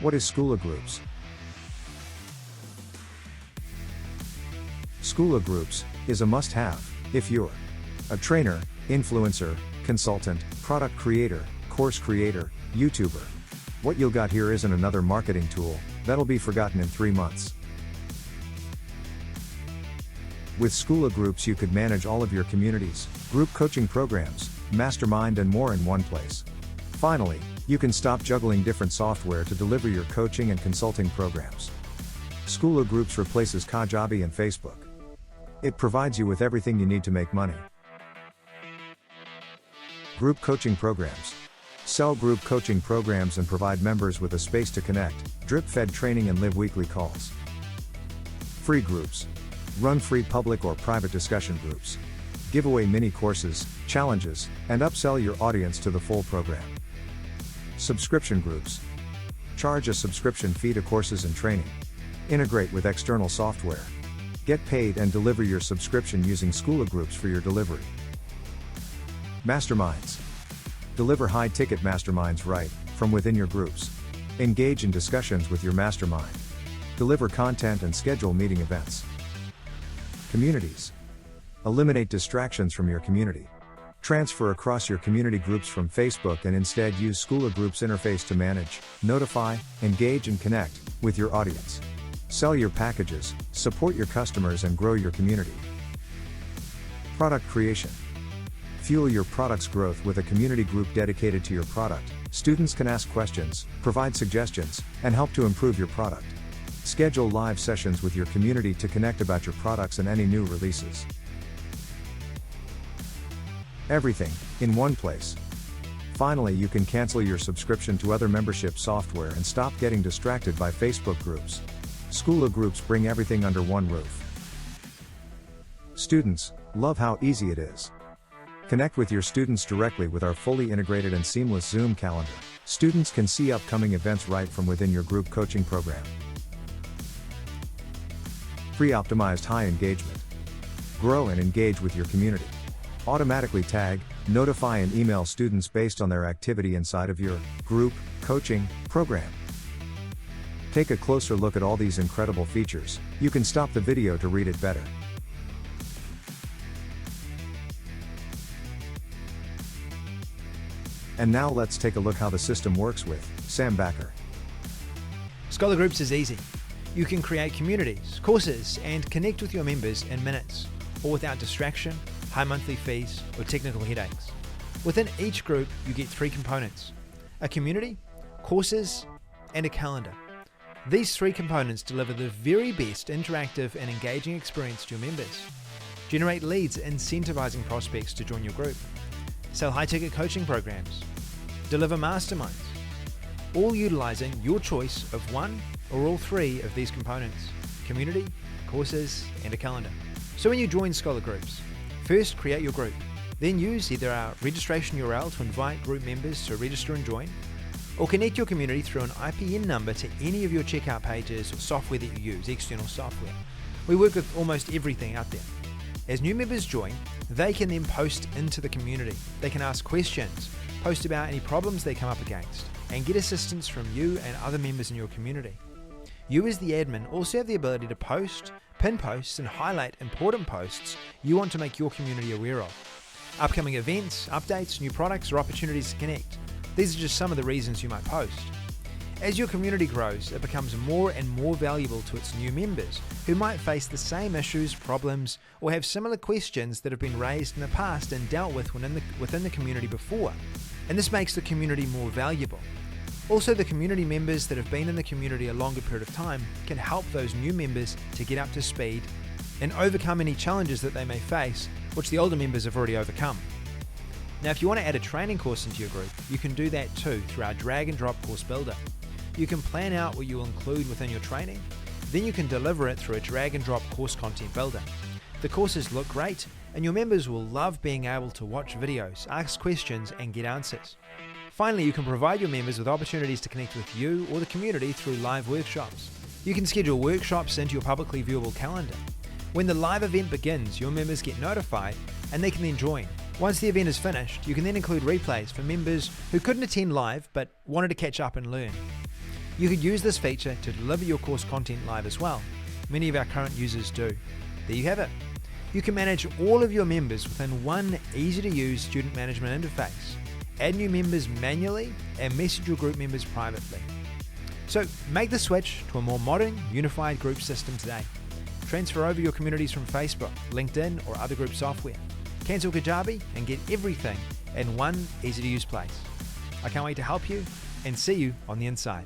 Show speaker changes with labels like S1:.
S1: What is Skola Groups? Skola Groups is a must-have if you're a trainer, influencer, consultant, product creator, course creator, YouTuber. What you'll got here isn't another marketing tool that'll be forgotten in 3 months. With Skola Groups you could manage all of your communities, group coaching programs, mastermind and more in one place. Finally, you can stop juggling different software to deliver your coaching and consulting programs. Skola Groups replaces Kajabi and Facebook. It provides you with everything you need to make money. Group coaching programs. Sell group coaching programs and provide members with a space to connect, drip-fed training and live weekly calls. Free groups. Run free public or private discussion groups. Give away mini courses, challenges, and upsell your audience to the full program. Subscription groups. Charge a subscription fee to courses and training. Integrate with external software. Get paid and deliver your subscription using Skola Groups for your delivery. Masterminds. Deliver high-ticket masterminds right from within your groups. Engage in discussions with your mastermind. Deliver content and schedule meeting events. Communities. Eliminate distractions from your community. Transfer across your community groups from Facebook and instead use Skola Groups interface to manage, notify, engage and connect with your audience. Sell your packages, support your customers and grow your community. Product creation. Fuel your product's growth with a community group dedicated to your product. Students can ask questions, provide suggestions, and help to improve your product. Schedule live sessions with your community to connect about your products and any new releases. Everything in one place. Finally, you can cancel your subscription to other membership software and stop getting distracted by Facebook groups. Skola Groups bring everything under one roof. Students love how easy it is. Connect with your students directly with our fully integrated and seamless Zoom calendar. Students can see upcoming events right from within your group coaching program. Pre-optimized high engagement. Grow and engage with your community. Automatically tag, notify and email students based on their activity inside of your group coaching program. Take a closer look at all these incredible features. You can stop the video to read it better. And now let's take a look how the system works with Sambakker.
S2: Skola Groups is easy. You can create communities, courses, and connect with your members in minutes, all without distraction, high monthly fees, or technical headaches. Within each group, you get 3 components: a community, courses, and a calendar. These 3 components deliver the very best interactive and engaging experience to your members. Generate leads, incentivizing prospects to join your group. Sell high-ticket coaching programs. Deliver masterminds. All utilizing your choice of one or all 3 of these components: community, courses, and a calendar. So when you join Skola Groups, first create your group. Then use either our registration URL to invite group members to register and join, or connect your community through an IPN number to any of your checkout pages or software that you use, external software. We work with almost everything out there. As new members join, they can then post into the community. They can ask questions, post about any problems they come up against, and get assistance from you and other members in your community. You as the admin also have the ability to post, pin posts, and highlight important posts you want to make your community aware of. Upcoming events, updates, new products, or opportunities to connect. These are just some of the reasons you might post. As your community grows, it becomes more and more valuable to its new members who might face the same issues, problems, or have similar questions that have been raised in the past and dealt with within the community before. And this makes the community more valuable. Also, the community members that have been in the community a longer period of time can help those new members to get up to speed and overcome any challenges that they may face, which the older members have already overcome. Now, if you want to add a training course into your group, you can do that too through our drag and drop course builder. You can plan out what you will include within your training, then you can deliver it through a drag and drop course content builder. The courses look great, and your members will love being able to watch videos, ask questions, and get answers. Finally, you can provide your members with opportunities to connect with you or the community through live workshops. You can schedule workshops into your publicly viewable calendar. When the live event begins, your members get notified and they can then join. Once the event is finished, you can then include replays for members who couldn't attend live but wanted to catch up and learn. You could use this feature to deliver your course content live as well. Many of our current users do. There you have it. You can manage all of your members within one easy-to-use student management interface. Add new members manually and message your group members privately. So make the switch to a more modern, unified group system today. Transfer over your communities from Facebook, LinkedIn, or other group software. Cancel Kajabi and get everything in one easy-to-use place. I can't wait to help you and see you on the inside.